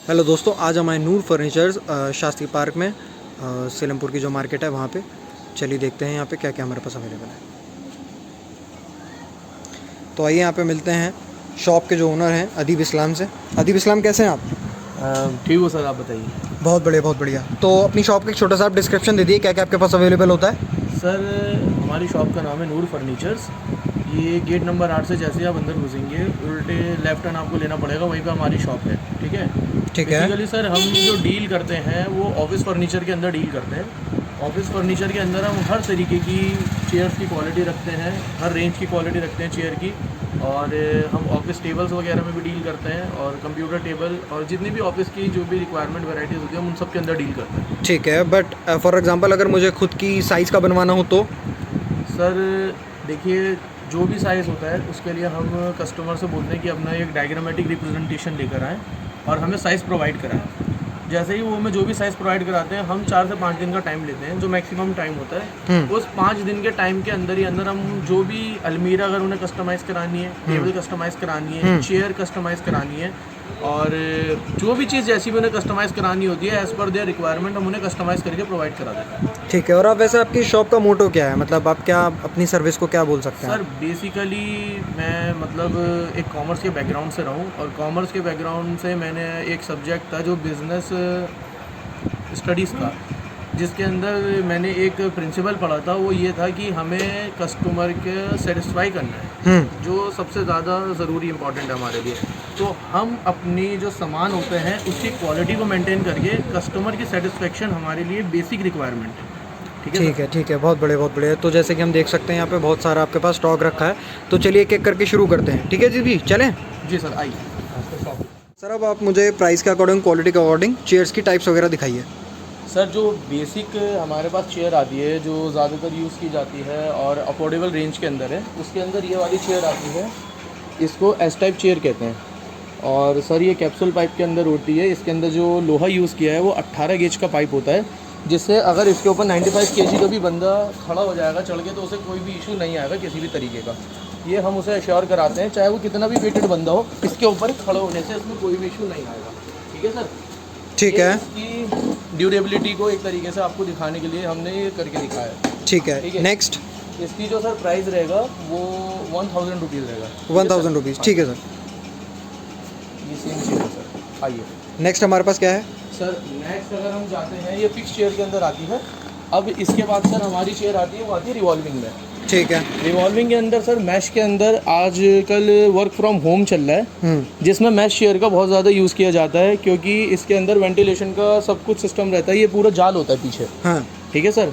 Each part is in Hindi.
हेलो दोस्तों, आज हमारे नूर फर्नीचर्स शास्त्री पार्क में सीलमपुर की जो मार्केट है वहाँ पे। चलिए देखते हैं यहाँ पे क्या क्या हमारे पास अवेलेबल है। तो आइए यहाँ पे मिलते हैं शॉप के जो ओनर हैं अदीब इस्लाम से। अदीब इस्लाम, कैसे हैं आप? ठीक हो सर, आप बताइए। बहुत बढ़िया बहुत बढ़िया। तो अपनी शॉप का एक छोटा सा आप डिस्क्रिप्शन दे दिए, क्या क्या आपके पास अवेलेबल होता है? सर हमारी शॉप का नाम है नूर फर्नीचर्स। ये गेट नंबर 8 से जैसे आप अंदर घुसेंगे उल्टे लेफ्ट टर्न आपको लेना पड़ेगा, वहीं पे हमारी शॉप है। ठीक है। ठीक है। बेसिकली सर हम जो डील करते हैं वो ऑफिस फर्नीचर के अंदर डील करते हैं। ऑफिस फर्नीचर के अंदर हम हर तरीके की चेयर्स की क्वालिटी रखते हैं, हर रेंज की क्वालिटी रखते हैं चेयर की। और हम ऑफिस टेबल्स वगैरह में भी डील करते हैं, और कंप्यूटर टेबल और जितनी भी ऑफिस की जो भी रिक्वायरमेंट वैराइटीज़ होती है हम उन सब के अंदर डील करते हैं। ठीक है, बट फॉर एग्जांपल अगर मुझे खुद की साइज़ का बनवाना हो तो? सर देखिए, जो भी साइज़ होता है उसके लिए हम कस्टमर से बोलते हैं कि अपना एक डायग्रामेटिक रिप्रेजेंटेशन लेकर आएँ और हमें साइज़ प्रोवाइड कराएं। जैसे ही वो हमें जो भी साइज़ प्रोवाइड कराते हैं, हम 4 से 5 दिन का टाइम लेते हैं, जो मैक्सिमम टाइम होता है। उस 5 दिन के टाइम के अंदर ही अंदर हम जो भी अलमीरा अगर उन्हें कस्टमाइज़ करानी है, टेबल कस्टमाइज़ करानी है, चेयर कस्टमाइज़ करानी है, और जो भी चीज़ जैसी भी उन्हें कस्टमाइज़ करानी होती है एज़ पर देयर रिक्वायरमेंट हम उन्हें कस्टमाइज़ करके प्रोवाइड करा देते हैं। ठीक है। और आप वैसे आपकी शॉप का मोटो क्या है, मतलब आप क्या अपनी सर्विस को क्या बोल सकते हैं? सर बेसिकली मैं मतलब एक कॉमर्स के बैकग्राउंड से रहा हूँ, और कॉमर्स के बैकग्राउंड से मैंने एक सब्जेक्ट था जो बिज़नेस स्टडीज़ था, जिसके अंदर मैंने एक प्रिंसिपल पढ़ा था। वो ये था कि हमें कस्टमर के सेटिस्फाई करना है, जो सबसे ज़्यादा ज़रूरी इंपॉर्टेंट है हमारे लिए। तो हम अपनी जो सामान होते हैं उसकी क्वालिटी को मेंटेन करके कस्टमर की सेटिस्फेक्शन हमारे लिए बेसिक रिक्वायरमेंट है। ठीक है ठीक है, बहुत बढ़िया बहुत बढ़िया। तो जैसे कि हम देख सकते हैं यहाँ पे बहुत सारा आपके पास स्टॉक रखा है, तो चलिए एक एक करके शुरू करते हैं। ठीक है जी, चलें? जी सर, आइए। सर अब आप मुझे प्राइस के अकॉर्डिंग, क्वालिटी के अकॉर्डिंग चेयर्स की टाइप्स वगैरह दिखाइए। सर जो बेसिक हमारे पास चेयर आती है जो ज़्यादातर यूज़ की जाती है और अफोर्डेबल रेंज के अंदर है, उसके अंदर ये वाली चेयर आती है। इसको एस टाइप चेयर कहते हैं, और सर ये कैप्सूल पाइप के अंदर होती है। इसके अंदर जो लोहा यूज़ किया है वो 18 गेज का पाइप होता है, जिससे अगर इसके ऊपर 95 kg का भी बंदा खड़ा हो जाएगा चढ़ के, तो उसे कोई भी इशू नहीं आएगा किसी भी तरीके का। ये हम उसे एश्योर कराते हैं, चाहे वो कितना भी वेटेड बंदा हो, इसके ऊपर खड़े होने से इसमें कोई भी इशू नहीं आएगा। ठीक है सर? ठीक है। इसकी ड्यूरेबिलिटी को एक तरीके से आपको दिखाने के लिए हमने ये करके दिखाया है। ठीक है, नेक्स्ट। इसकी जो सर प्राइस रहेगा वो 1000 रुपीज़ रहेगा। 1000 रुपीज़। ठीक है सर। ये सेम चीज़ है सर। आइए नेक्स्ट हमारे पास क्या है? सर नेक्स्ट अगर हम जाते हैं, ये फिक्स चेयर के अंदर आती है। अब इसके बाद सर हमारी चेयर आती है, वो आती है रिवॉल्विंग में। ठीक है। रिवॉल्विंग के अंदर सर मैश के अंदर आजकल वर्क फ्रॉम होम चल रहा है, जिसमें मैश चेयर का बहुत ज़्यादा यूज़ किया जाता है, क्योंकि इसके अंदर वेंटिलेशन का सब कुछ सिस्टम रहता है। ये पूरा जाल होता है पीछे। हाँ। ठीक है सर।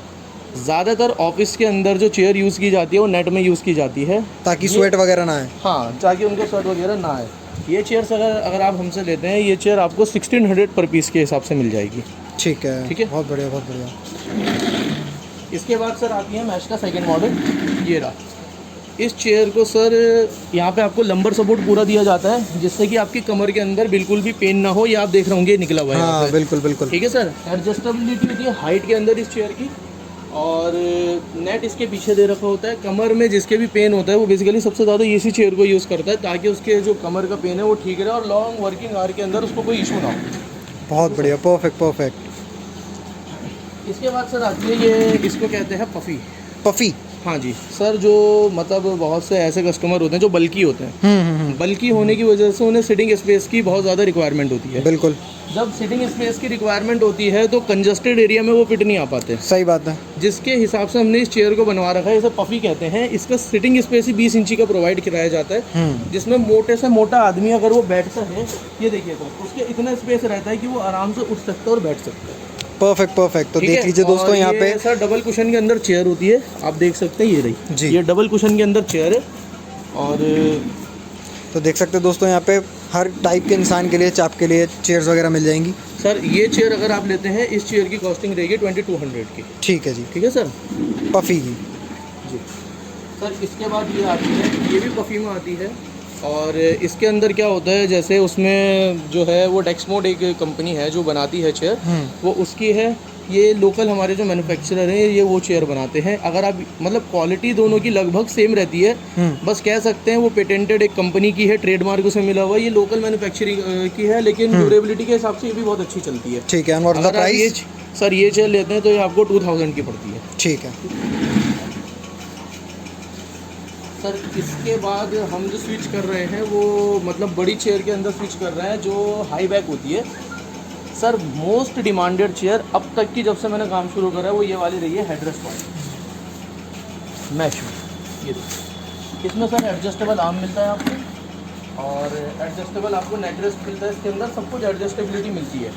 ज़्यादातर ऑफिस के अंदर जो चेयर यूज़ की जाती है वो नेट में यूज़ की जाती है, ताकि स्वेट वगैरह ना आए। हाँ, ताकि उनके स्वेट वगैरह ना आए। ये चेयर्स अगर आप हमसे लेते हैं, ये चेयर आपको 1600 पर पीस के हिसाब से मिल जाएगी। ठीक है ठीक है, बहुत बढ़िया बहुत बढ़िया। इसके बाद सर आती है मैश का सेकंड मॉडल, ये रहा। इस चेयर को सर यहाँ पे आपको लंबर सपोर्ट पूरा दिया जाता है, जिससे कि आपकी कमर के अंदर बिल्कुल भी पेन ना हो। ये आप देख रहे होंगे निकला हुआ है। हाँ बिल्कुल बिल्कुल। ठीक है सर। एडजस्टेबिलिटी होती है हाइट के अंदर इस चेयर की, और नेट इसके पीछे दे रखा होता है। कमर में जिसके भी पेन होता है वो बेसिकली सबसे ज़्यादा इसी चेयर को यूज़ करता है, ताकि उसके जो कमर का पेन है वो ठीक रहे और लॉन्ग वर्किंग आवर के अंदर उसको कोई इशू ना हो। बहुत बढ़िया, परफेक्ट परफेक्ट। इसके बाद सर आती है ये, इसको कहते हैं पफ़ी। पफ़ी? हाँ जी सर। जो मतलब बहुत से ऐसे कस्टमर होते हैं जो बल्की होते हैं, बल्की होने की वजह से उन्हें सिटिंग स्पेस की बहुत ज़्यादा रिक्वायरमेंट होती है। बिल्कुल। जब सिटिंग स्पेस की रिक्वायरमेंट होती है तो कंजस्टेड एरिया में वो फिट नहीं आ पाते। सही बात है। जिसके हिसाब से हमने इस चेयर को बनवा रखा है, इसे पफ़ी कहते हैं। इसका सिटिंग स्पेस ही 20 इंची का प्रोवाइड कराया जाता है, जिसमें मोटे से मोटा आदमी अगर वो बैठता है, ये देखिए तो उसके इतना स्पेस रहता है कि वो आराम से उठ सकता है और बैठ सकता है। Perfect perfect. तो देख लीजिए दोस्तों, यहाँ पे सर डबल कुशन के अंदर चेयर होती है, आप देख सकते हैं। ये रही जी, ये डबल कुशन के अंदर चेयर है। और तो देख सकते हैं दोस्तों, यहाँ पे हर टाइप के इंसान के लिए, चाप के लिए चेयर्स वगैरह मिल जाएंगी। सर ये चेयर अगर आप लेते हैं, इस चेयर की कॉस्टिंग रहेगी 2200 की। ठीक है जी। ठीक है सर। पफ़ी की। जी सर। इसके बाद ये आती है, ये भी पफ़ी में आती है। और इसके अंदर क्या होता है, जैसे उसमें जो है वो डेक्समोड एक कंपनी है जो बनाती है चेयर, वो उसकी है। ये लोकल हमारे जो मैन्युफैक्चरर हैं ये वो चेयर बनाते हैं। अगर आप मतलब क्वालिटी दोनों की लगभग सेम रहती है, बस कह सकते हैं वो पेटेंटेड एक कंपनी की है, ट्रेडमार्क उसे मिला हुआ है। ये लोकल मैन्युफैक्चरिंग की है, लेकिन ड्यूरेबिलिटी के हिसाब से ये भी बहुत अच्छी चलती है। ठीक है। और अगर आप प्राइस? सर ये चेयर लेते हैं तो ये आपको 2000 की पड़ती है। ठीक है सर इसके बाद हम जो स्विच कर रहे हैं वो मतलब बड़ी चेयर के अंदर स्विच कर रहे हैं जो हाई बैक होती है। सर मोस्ट डिमांडेड चेयर अब तक की, जब से मैंने काम शुरू करा है, वो ये वाली रही है, हेडरेस्ट वाली मैश में। ये देखिए, इसमें सर एडजस्टेबल आर्म मिलता है आपको और एडजस्टेबल आपको नेक रेस्ट मिलता है। इसके अंदर सब कुछ एडजस्टेबिलिटी मिलती है।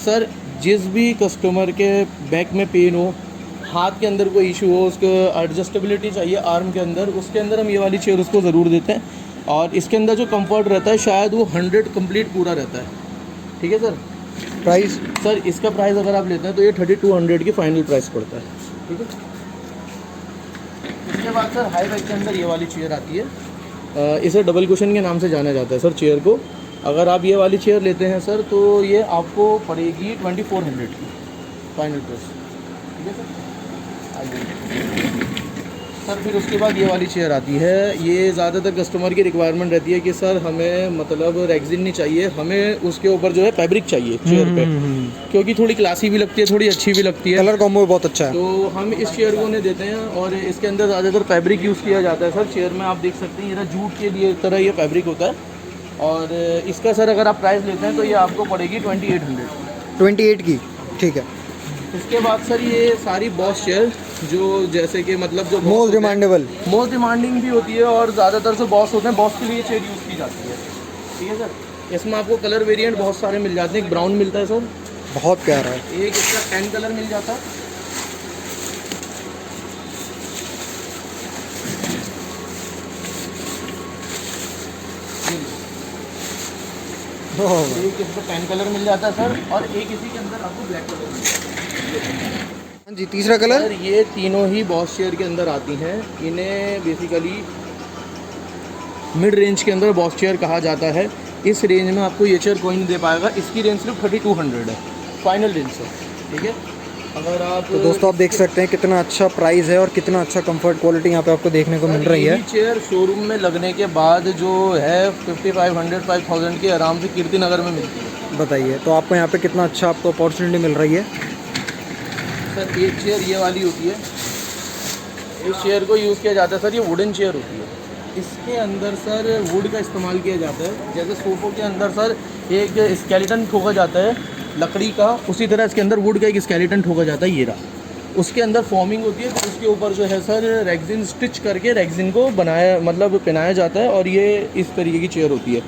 सर जिस भी कस्टमर के बैक में पेन हो, हाथ के अंदर कोई इशू हो, उसको एडजस्टेबिलिटी चाहिए आर्म के अंदर, उसके अंदर हम ये वाली चेयर उसको ज़रूर देते हैं। और इसके अंदर जो कंफर्ट रहता है शायद वो 100 कंप्लीट पूरा रहता है। ठीक है सर। प्राइस? सर इसका प्राइस अगर आप लेते हैं तो ये 3200 की फाइनल प्राइस पड़ता है। ठीक है। इसके बाद सर हाई बैक के अंदर ये वाली चेयर आती है। इसे डबल कुशन के नाम से जाना जाता है सर चेयर को। अगर आप ये वाली चेयर लेते हैं सर तो ये आपको पड़ेगी 2400 की फाइनल प्राइस। ठीक है सर। सर फिर उसके बाद ये वाली चेयर आती है। ये ज़्यादातर कस्टमर की रिक्वायरमेंट रहती है कि सर हमें मतलब रेक्सिन नहीं चाहिए, हमें उसके ऊपर जो है फैब्रिक चाहिए चेयर पे, क्योंकि थोड़ी क्लासी भी लगती है, थोड़ी अच्छी भी लगती है। कलर कॉम्बो बहुत अच्छा है। तो हम इस चेयर को उन्हें देते हैं और इसके अंदर ज़्यादातर फैब्रिक यूज़ किया जाता है सर। चेयर में आप देख सकते हैं ये जूट के लिए तरह ये फैब्रिक होता है। और इसका सर अगर आप प्राइस लेते हैं तो ये आपको पड़ेगी 2800। 28 की? ठीक है। इसके बाद सर ये सारी बॉस चेयर जो जैसे कि मतलब जो मोस्ट डिमांडेबल, मोस्ट डिमांडिंग भी होती है और ज़्यादातर जो बॉस होते हैं, बॉस के लिए चेयर यूज़ की जाती है। ठीक है सर। इसमें आपको कलर वेरिएंट बहुत सारे मिल जाते हैं। एक ब्राउन मिलता है सर, बहुत प्यारा है। एक इसका 10 कलर मिल जाता है। एक इसका 10 कलर मिल जाता है सर, और एक इसी के अंदर आपको ब्लैक कलर मिल जाता है। हाँ जी, तीसरा कलर? सर ये तीनों ही बॉस चेयर के अंदर आती हैं। इन्हें बेसिकली मिड रेंज के अंदर बॉस चेयर कहा जाता है। इस रेंज में आपको ये चेयर कोई नहीं दे पाएगा। इसकी रेंज सिर्फ 3200 है फाइनल रेंज से। ठीक है। अगर आप तो दोस्तों आप देख सकते हैं कितना अच्छा प्राइस है और कितना अच्छा कंफर्ट क्वालिटी यहाँ पे आपको देखने को मिल रही है। चेयर शोरूम में लगने के बाद जो है 5500 5000 की आराम से कीर्ति नगर में मिलती है। बताइए, तो आपको यहाँ पे कितना अच्छा आपको अपॉर्चुनिटी मिल रही है। सर एक चेयर ये वाली होती है, इस चेयर को यूज़ किया जाता है सर। ये वुडन चेयर होती है। इसके अंदर सर वुड का इस्तेमाल किया जाता है। जैसे सोफ़ों के अंदर सर एक स्केलेटन ठोका जाता है लकड़ी का, उसी तरह इसके अंदर वुड का एक स्केलेटन ठोका जाता है। ये रहा, उसके अंदर फॉर्मिंग होती है, तो उसके ऊपर जो है सर रेक्सिन स्टिच करके रेक्सिन को बनाया मतलब पहनाया जाता है, और ये इस तरीके की चेयर होती है।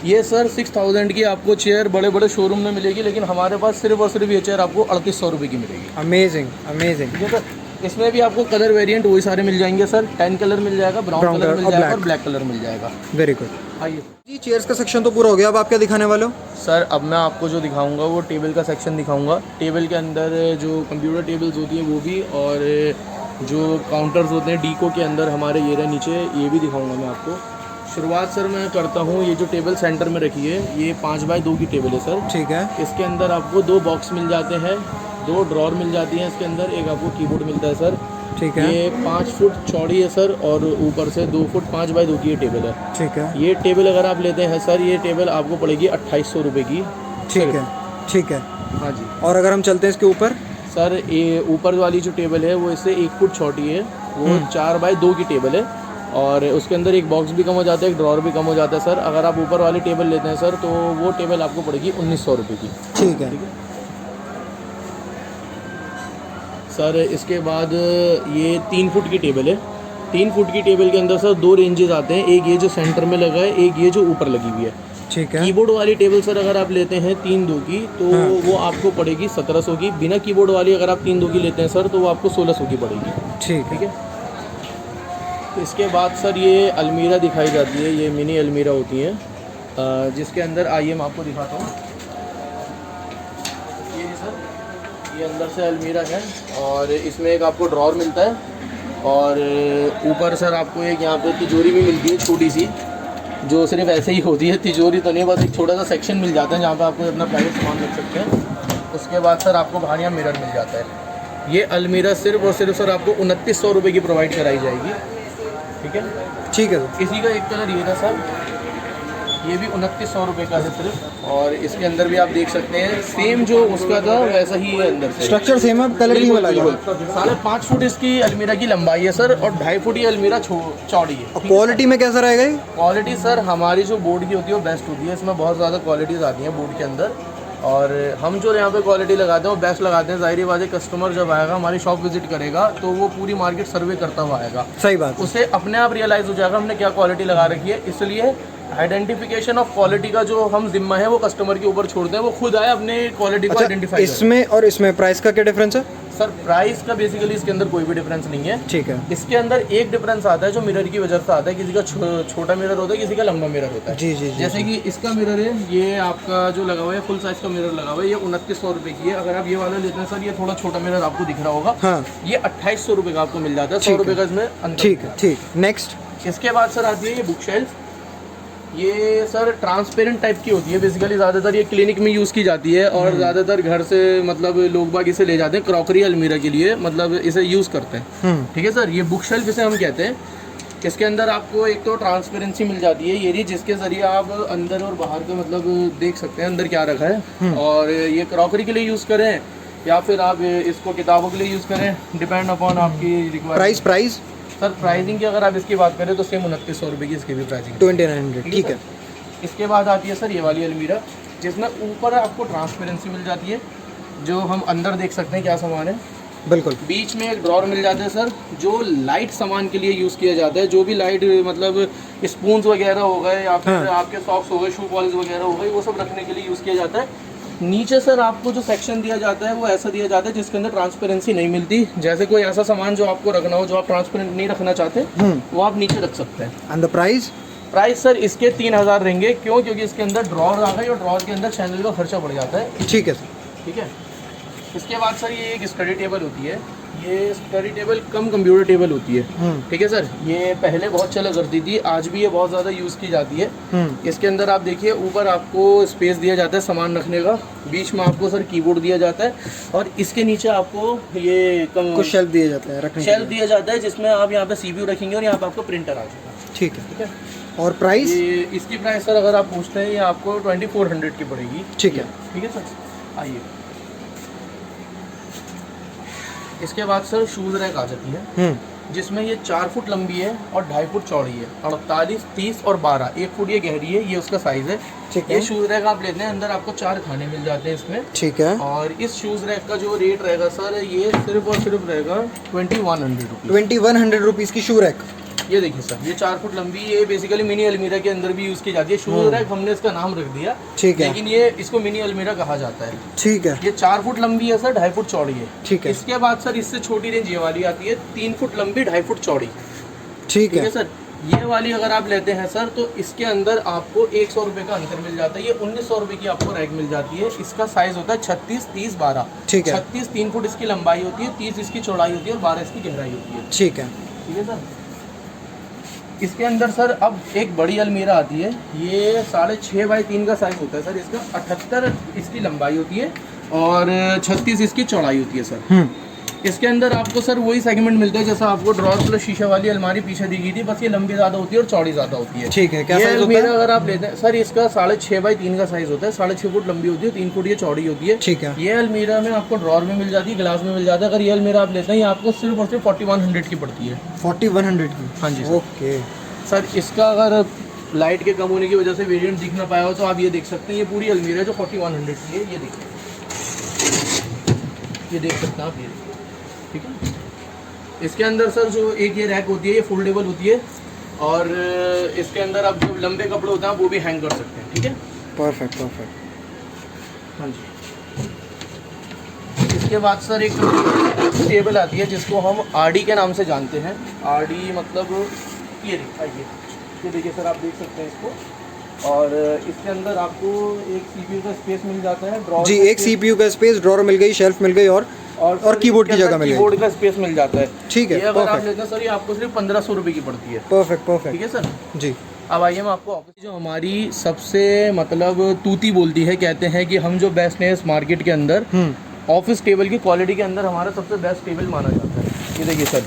ये सर 6000 की आपको चेयर बड़े बड़े शोरूम में मिलेगी, लेकिन हमारे पास सिर्फ और सिर्फ ये चेयर आपको 3800 रुपये की मिलेगी। Amazing amazing. ठीक है सर। इसमें भी आपको कलर वेरिएंट वही सारे मिल जाएंगे सर। 10 कलर मिल जाएगा, ब्राउन कलर मिल जाएगा और ब्लैक कलर मिल जाएगा। Very good. आइए जी, चेयर्स का सेक्शन तो पूरा हो गया। अब आप क्या दिखाने वाले हो? सर अब मैं आपको जो दिखाऊंगा वो टेबल का सेक्शन दिखाऊंगा। टेबल के अंदर जो कंप्यूटर टेबल्स होती हैं वो भी, और जो काउंटर्स होते हैं डीको के अंदर हमारे ये रहे नीचे, ये भी दिखाऊंगा मैं आपको। शुरुआत सर मैं करता हूँ, ये जो टेबल सेंटर में रखी है ये 5x2 की टेबल है सर। ठीक है। इसके अंदर आपको 2 बॉक्स मिल जाते हैं, 2 ड्रॉर मिल जाती हैं इसके अंदर, एक आपको कीबोर्ड मिलता है सर। ठीक है। ये 5 फुट चौड़ी है सर, और ऊपर से 2 फुट 5x2 की ये टेबल है। ठीक है। ये टेबल अगर आप लेते हैं सर, ये टेबल आपको पड़ेगी 2800 रुपये की। ठीक है। ठीक है। हाँ जी। और अगर हम चलते हैं इसके ऊपर? सर ये ऊपर वाली जो टेबल है वो इससे 1 फुट छोटी है, वो 4x2 की टेबल है, और उसके अंदर एक बॉक्स भी कम हो जाता है, एक ड्रॉर भी कम हो जाता है सर। अगर आप ऊपर वाली टेबल लेते हैं सर तो वो टेबल आपको पड़ेगी 1900 रुपये की। ठीक है। सर इसके बाद ये 3 फुट की टेबल है। 3 फुट की टेबल के अंदर सर 2 रेंजेस आते हैं, एक ये जो सेंटर में लगा है, एक ये जो ऊपर लगी हुई है। ठीक है। कीबोर्ड वाली टेबल सर अगर आप लेते हैं 3-2 की तो वो आपको पड़ेगी 1700 की। बिना कीबोर्ड वाली अगर आप 3-2 की लेते हैं सर तो वो आपको 1600 की पड़ेगी। ठीक है। इसके बाद सर ये अलमीरा दिखाई जाती है, ये मिनी अलमीरा होती है, जिसके अंदर आइए मैं आपको दिखाता हूँ। ये सर ये अंदर से अलमीरा है, और इसमें एक आपको ड्रॉर मिलता है, और ऊपर सर आपको एक यहाँ पे तिजोरी भी मिलती है छोटी सी। जो सिर्फ ऐसे ही होती है, तिजोरी तो नहीं, बस एक छोटा सा सेक्शन मिल जाता है जहाँ पे आपको अपना प्राइवेट सामान रख सकते हैं। उसके बाद सर आपको बाहर यहाँ मिरर मिल जाता है। ये अलमीरा सिर्फ और सिर्फ सर आपको 2900 रुपये की प्रोवाइड कराई जाएगी। ठीक है, ठीक है सर। इसी का एक कलर ये था सर, ये भी 2900 रुपये का है सिर्फ। और इसके अंदर भी आप देख सकते हैं सेम जो उसका था वैसा ही है अंदर से, स्ट्रक्चर सेम है, कलर नहीं वाला है। 5.5 फुट इसकी अलमीरा की लंबाई है सर, और 2.5 फुट ये अलमीरा चौड़ी है। और क्वालिटी में कैसा रहेगा ये? क्वालिटी सर हमारी जो बोर्ड की होती है वो बेस्ट होती है, इसमें बहुत ज़्यादा क्वालिटीज़ आती हैं बोर्ड के अंदर। और हम जो यहाँ पे क्वालिटी लगाते हैं वो बेस्ट लगाते हैं। ज़ाहिर बात है, कस्टमर जब आएगा हमारी शॉप विजिट करेगा तो वो पूरी मार्केट सर्वे करता हुआ आएगा। सही बात। उसे अपने आप रियलाइज़ हो जाएगा हमने क्या क्वालिटी लगा रखी है। इसलिए आइडेंटिफिकेशन ऑफ क्वालिटी का जो हम जिम्मा है वो कस्टमर के ऊपर छोड़ते हैं, वो खुद आए अपने क्वालिटी को आइडेंटिफाई। इसमें और इसमें प्राइस का क्या डिफरेंस है? सर प्राइस का बेसिकली इसके अंदर कोई भी डिफरेंस नहीं है। ठीक है। इसके अंदर एक डिफरेंस आता है जो मिरर की वजह से आता है। किसी का छोटा मिरर होता है, किसी का लंबा मिरर होता है। जी जी जी। जैसे कि इसका मिरर है, ये आपका जो लगा हुआ है फुल साइज का मिरर लगा हुआ है, ये 2900 रुपये की है। अगर आप ये वाला लेते हैं सर, ये थोड़ा छोटा मिरर आपको दिख रहा होगा। हाँ। ये 2800 रुपये का आपको मिल जाता है, 100 रुपये का इसमें अंतर। ठीक है, ठीक। नेक्स्ट इसके बाद सर आती है ये बुक शेल्फ। ये सर ट्रांसपेरेंट टाइप की होती है बेसिकली, ज़्यादातर ये क्लिनिक में यूज़ की जाती है और ज़्यादातर घर से मतलब लोग बाग इसे ले जाते हैं क्रॉकरी अलमीरा के लिए, मतलब इसे यूज़ करते हैं। ठीक है सर, ये बुक शेल्फ इसे हम कहते हैं। इसके अंदर आपको एक तो ट्रांसपेरेंसी मिल जाती है, ये रही, जिसके ज़रिए आप अंदर और बाहर का मतलब देख सकते हैं अंदर क्या रखा है। और ये क्रॉकरी के लिए यूज़ करें या फिर आप इसको किताबों के लिए यूज़ करें, डिपेंड अपॉन आपकी रिक्वायरमेंट। प्राइस सर प्राइसिंग की अगर आप इसकी बात करें तो सेम 2900 रुपये की इसकी भी प्राइसिंग 2900। ठीक है। इसके बाद आती है सर ये वाली अलमीरा, जिसमें ऊपर आपको ट्रांसपेरेंसी मिल जाती है, जो हम अंदर देख सकते हैं क्या सामान है। बिल्कुल। बीच में एक ड्रॉर मिल जाता है सर, जो लाइट सामान के लिए यूज़ किया जाता है। जो भी लाइट मतलब स्पून्स वगैरह हो गए या फिर आपके सॉक्स हो गए, शू पॉलिश वगैरह हो गई, वो सब रखने के लिए यूज़ किया जाता है। नीचे सर आपको जो सेक्शन दिया जाता है वो ऐसा दिया जाता है जिसके अंदर ट्रांसपेरेंसी नहीं मिलती। जैसे कोई ऐसा सामान जो आपको रखना हो, जो आप ट्रांसपेरेंट नहीं रखना चाहते, वो आप नीचे रख सकते हैं। एंड द प्राइस सर इसके 3000 रहेंगे। क्यों? क्योंकि इसके अंदर ड्रॉर आ गए और ड्रॉर के अंदर चैनल का खर्चा बढ़ जाता है। ठीक है सर। ठीक है। इसके बाद सर ये एक स्टडी टेबल होती है। ये स्टडी टेबल कम कंप्यूटर टेबल होती है। ठीक है सर, ये पहले बहुत चला करती थी, आज भी ये बहुत ज़्यादा यूज़ की जाती है। इसके अंदर आप देखिए ऊपर आपको स्पेस दिया जाता है सामान रखने का, बीच में आपको सर कीबोर्ड दिया जाता है और इसके नीचे आपको ये कुछ शेल्फ दिए जाते हैं रखने, शेल्फ दिया जाता है जिसमें आप यहाँ पे CPU रखेंगे और यहाँ पे आपको प्रिंटर आ जाएगा। ठीक है। ठीक है। और प्राइस? इसकी प्राइस सर अगर आप पूछते हैं ये आपको 2400 की पड़ेगी। ठीक है। ठीक है सर, आइए। इसके बाद सर शूज़ रैक आ जाती है, जिसमें ये 4 फुट लंबी है और 2.5 फुट चौड़ी है, 48, 30 और 12, 1 फुट ये गहरी है, ये उसका साइज़ है। ठीक है। ये शूज़ रैक आप लेते हैं, अंदर आपको 4 खाने मिल जाते हैं इसमें। ठीक है। और इस शूज़ रैक का जो रेट रहेगा सर, ये सिर्फ और सिर्फ रहेगा 2100 रुपीज़। 2100 रुपीज़ की शू रैक। ये देखिए सर, ये 4 फुट लंबी, ये बेसिकली मिनी अलमीरा के अंदर भी यूज़ की जाती है। शूज़ रैक हमने इसका नाम रख दिया। ठीक है। लेकिन ये इसको मिनी अलमीरा कहा जाता है। ठीक है। ये 4 फुट लंबी है सर, 2.5 फुट चौड़ी है। ठीक है। इसके बाद सर इससे छोटी रेंज ये वाली आती है, 3 फुट लंबी, 2.5 फुट चौड़ी। ठीक है सर, ये वाली अगर आप लेते हैं सर तो इसके अंदर आपको 100 रुपये का अंतर मिल जाता है। ये 1900 रुपये की आपको रैक मिल जाती है। इसका साइज़ होता है 36, 30, 12। ठीक है। 36 3 फुट इसकी लंबाई होती है, 30 इसकी चौड़ाई होती है और 12 इसकी गहराई होती है। ठीक है। ठीक है सर। इसके अंदर सर अब एक बड़ी अलमीरा आती है, ये 6.5 बाई 3 का साइज़ होता है सर इसका। 78 इसकी लंबाई होती है और 36 इसकी चौड़ाई होती है सर। इसके अंदर आपको सर वही सेगमेंट मिलता है जैसा आपको ड्रॉर प्लस शीशा वाली अलमारी पीछे दी गई थी, बस ये लंबी ज़्यादा होती है और चौड़ी ज़्यादा होती है। ठीक है। क्या ये साइज होता अलमीरा है? अगर आप लेते हैं सर, इसका 6.5 बाई 3 का साइज़ होता है, 6.5 फुट लंबी होती है, 3 फुट ये चौड़ी होती है। ठीक है। ये अलमीरा में आपको ड्रॉर में मिल जाती है, ग्लास में मिल जाता है। अगर ये अलमीरा आप लेते हैं, ये आपको सिर्फ और सिर्फ 4100 की पड़ती है। 4100 की? हाँ जी। ओके सर इसका अगर लाइट के कम होने की वजह से वेरिएंट दिख ना पाया हो तो आप ये देख सकते हैं, ये पूरी अलमीरा है जो 4100 की है। ये देखिए, ये देख सकते हैं आप, ये ठीक है। इसके अंदर सर जो एक ये रैक होती है, ये फोल्डेबल होती है और इसके अंदर आप जो लंबे कपड़े होते हैं वो भी हैंग कर सकते हैं। ठीक है। Perfect perfect. हाँ जी। इसके बाद सर एक टेबल आती है जिसको हम आरडी के नाम से जानते हैं। आरडी मतलब ये देखिए सर, आप देख सकते हैं इसको। और इसके अंदर आपको एक CPU का स्पेस मिल जाता है, ड्रॉर जी, एक CPU का स्पेस, ड्रॉर मिल गई, शेल्फ मिल गई और कीबोर्ड की जगह मिल गई, कीबोर्ड का स्पेस मिल जाता है। ठीक है। ये अगर आप लेते हैं सर, ये आपको सिर्फ 1500 रुपये की पड़ती है। Perfect perfect. ठीक है सर जी। अब आइए मैं आपको ऑफिस जो हमारी सबसे मतलब तूती बोलती है, कहते हैं कि हम जो बेस्ट हैं इस मार्केट के अंदर, ऑफिस टेबल की क्वालिटी के अंदर हमारा सबसे बेस्ट टेबल माना जाता है। ये देखिए सर,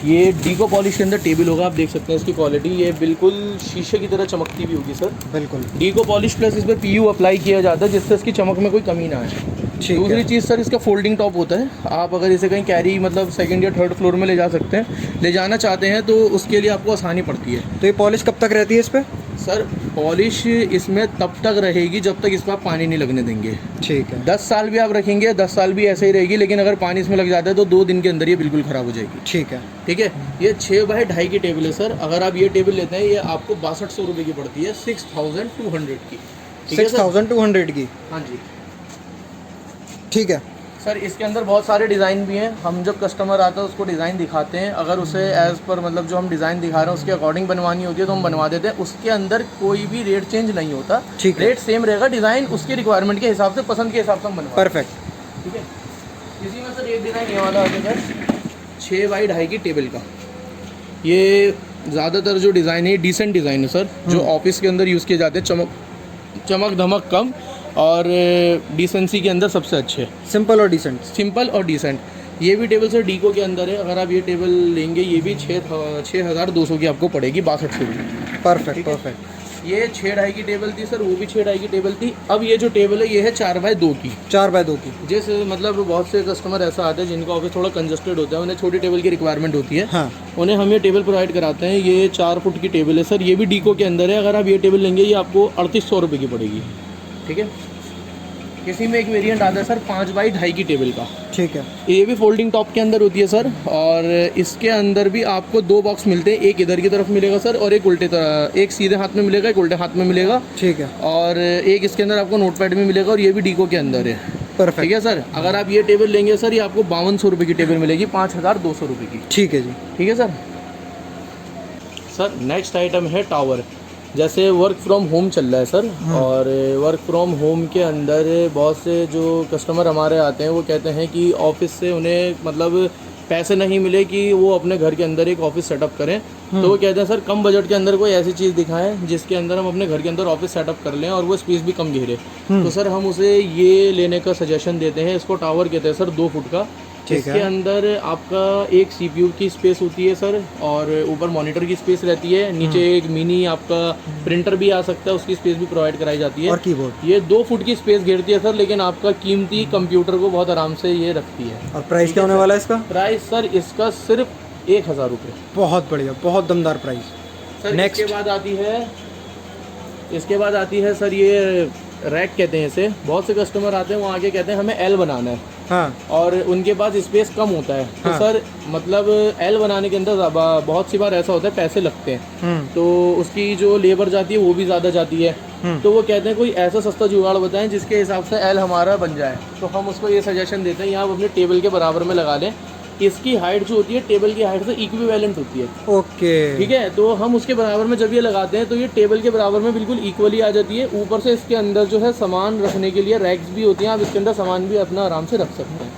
ये डीको पॉलिश के अंदर टेबल होगा, आप देख सकते हैं इसकी क्वालिटी, ये बिल्कुल शीशे की तरह चमकती भी होगी सर। बिल्कुल डीको पॉलिश प्लस इस पर पीयू अप्लाई किया जाता है जिससे इसकी चमक में कोई कमी ना आए। दूसरी चीज़ सर, इसका फोल्डिंग टॉप होता है। आप अगर इसे कहीं कैरी मतलब सेकंड या थर्ड फ्लोर में ले जा सकते हैं, ले जाना चाहते हैं तो उसके लिए आपको आसानी पड़ती है। तो ये पॉलिश कब तक रहती है इस पर? सर पॉलिश इसमें तब तक रहेगी जब तक इस पर आप पानी नहीं लगने देंगे। ठीक है। 10 साल भी आप रखेंगे, 10 साल भी ऐसे ही रहेगी, लेकिन अगर पानी इसमें लग जाता है तो 2 दिन के अंदर ये बिल्कुल ख़राब हो जाएगी। ठीक है। ठीक है। ये 6 बाई 2.5 की टेबल है सर। अगर आप ये टेबल लेते हैं, ये आपको 6200 रुपये की पड़ती है, 6200 की। 6200 की? हाँ जी। ठीक है सर इसके अंदर बहुत सारे डिज़ाइन भी हैं। हम जब कस्टमर आता है उसको डिज़ाइन दिखाते हैं, अगर उसे एज़ पर मतलब जो हम डिज़ाइन दिखा रहे हैं उसके अकॉर्डिंग बनवानी होती है तो हम बनवा देते हैं। उसके अंदर कोई भी रेट चेंज नहीं होता, ठीक है। रेट सेम रहेगा, डिज़ाइन उसके रिक्वायरमेंट के हिसाब से, पसंद के हिसाब से हम बनवा। परफेक्ट। ठीक है। इसी में सर एक डिज़ाइन ये वाला आ जाएगा 6 बाई 2.5 की टेबल का। ये ज़्यादातर जो डिज़ाइन है डिसेंट डिज़ाइन है सर, जो ऑफिस के अंदर यूज़ किए जाते हैं, चमक धमक कम और डिसेंसी के अंदर सबसे अच्छे। सिंपल और डिसेंट। सिंपल और डिसेंट। ये भी टेबल सर डीको के अंदर है। अगर आप ये टेबल लेंगे, ये भी 6200 की आपको पड़ेगी, 6200 रुपये। Perfect perfect. ये 6.5 की टेबल थी सर, वो भी 6.5 की टेबल थी। अब ये जो टेबल है ये है 4 बाई 2 की। 4 बाय 2 की। जैसे मतलब बहुत से कस्टमर ऐसा आते हैं जिनका ऑफिस थोड़ा कंजस्टेड होता है, उन्हें छोटी टेबल की रिक्वायरमेंट होती है। हाँ। उन्हें हम ये टेबल प्रोवाइड कराते हैं। ये 4 फुट की टेबल है सर, ये भी डीको के अंदर है। अगर आप ये टेबल लेंगे, ये आपको 3800 रुपये की पड़ेगी। ठीक है। इसी में एक वेरिएंट आता है सर 5 बाई 2.5 की टेबल का। ठीक है। ये भी फोल्डिंग टॉप के अंदर होती है सर, और इसके अंदर भी आपको 2 बॉक्स मिलते हैं। एक इधर की तरफ मिलेगा सर और एक उल्टे तरफ, एक सीधे हाथ में मिलेगा, एक उल्टे हाथ में मिलेगा। ठीक है। और एक इसके अंदर आपको नोटपैड में मिलेगा, और ये भी डीको के अंदर है। परफेक्ट। ठीक है सर। अगर आप ये टेबल लेंगे सर, ये आपको 5200 रुपये की टेबल मिलेगी, 5200 रुपये की। ठीक है जी। ठीक है सर। सर नेक्स्ट आइटम है टावर। जैसे वर्क फ्रॉम होम चल रहा है सर, और वर्क फ्रॉम होम के अंदर बहुत से जो कस्टमर हमारे आते हैं वो कहते हैं कि ऑफिस से उन्हें मतलब पैसे नहीं मिले कि वो अपने घर के अंदर एक ऑफिस सेटअप करें। तो वो कहते हैं सर कम बजट के अंदर कोई ऐसी चीज़ दिखाएं जिसके अंदर हम अपने घर के अंदर ऑफिस सेटअप कर लें और वो स्पेस भी कम घेरे। तो सर हम उसे ये लेने का सजेशन देते हैं। इसको टावर कहते हैं सर, 2 फुट का। इसके अंदर आपका एक CPU की स्पेस होती है सर, और ऊपर मॉनिटर की स्पेस रहती है। नीचे एक मिनी आपका प्रिंटर भी आ सकता है, उसकी स्पेस भी प्रोवाइड कराई जाती है। और कीबोर्ड। ये 2 फुट की स्पेस घेरती है सर, लेकिन आपका कीमती कंप्यूटर को बहुत आराम से ये रखती है। और प्राइस क्या होने वाला है इसका? प्राइस सर इसका सिर्फ 1000 रुपये। बहुत बढ़िया, बहुत दमदार प्राइस। सर नेक्स्ट इसके बाद आती है सर ये रैक कहते हैं इसे। बहुत से कस्टमर आते हैं, वो आगे कहते हैं हमें L बनाना है। हाँ। और उनके पास स्पेस कम होता है। तो हाँ। सर मतलब L बनाने के अंदर बहुत सी बार ऐसा होता है पैसे लगते हैं, तो उसकी जो लेबर जाती है वो भी ज़्यादा जाती है। तो वो कहते हैं कोई ऐसा सस्ता जुगाड़ बताएं जिसके हिसाब से L हमारा बन जाए। तो हम उसको ये सजेशन देते हैं, यहाँ आप अपने टेबल के बराबर में लगा लें। इसकी हाइट जो होती है टेबल की हाइट से इक्विवेलेंट होती है। ओके। ठीक है। तो हम उसके बराबर में जब ये लगाते हैं तो ये टेबल के बराबर में बिल्कुल इक्वली आ जाती है। ऊपर से इसके अंदर जो है सामान रखने के लिए रैक्स भी होती हैं, आप इसके अंदर सामान भी अपना आराम से रख सकते हैं।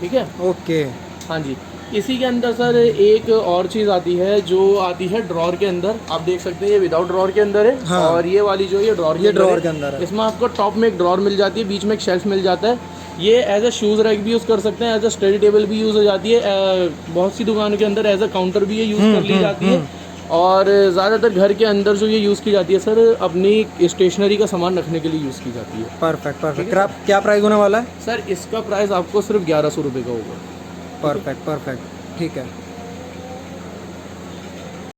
ठीक है। ओके। हाँ जी। इसी के अंदर सर एक और चीज़ आती है, जो आती है ड्रॉर के अंदर। आप देख सकते हैं ये विदाउट ड्रॉर के अंदर है। हाँ। और ये वाली जो ये ड्रॉर के अंदर है। इसमें आपको टॉप में एक ड्रॉर मिल जाती है, बीच में एक शेल्फ मिल जाता है। ये एज अ शूज़ रैक भी यूज़ कर सकते हैं, एज अ स्टडी टेबल भी यूज़ हो जाती है। बहुत सी दुकानों के अंदर एज अ काउंटर भी ये यूज़ कर ली जाती है। और ज़्यादातर घर के अंदर जो ये यूज़ की जाती है सर, अपनी स्टेशनरी का सामान रखने के लिए यूज़ की जाती है। Perfect perfect. क्या प्राइस होने वाला है? सर इसका प्राइस आपको सिर्फ 1100 रुपये का होगा। Perfect perfect. ठीक है।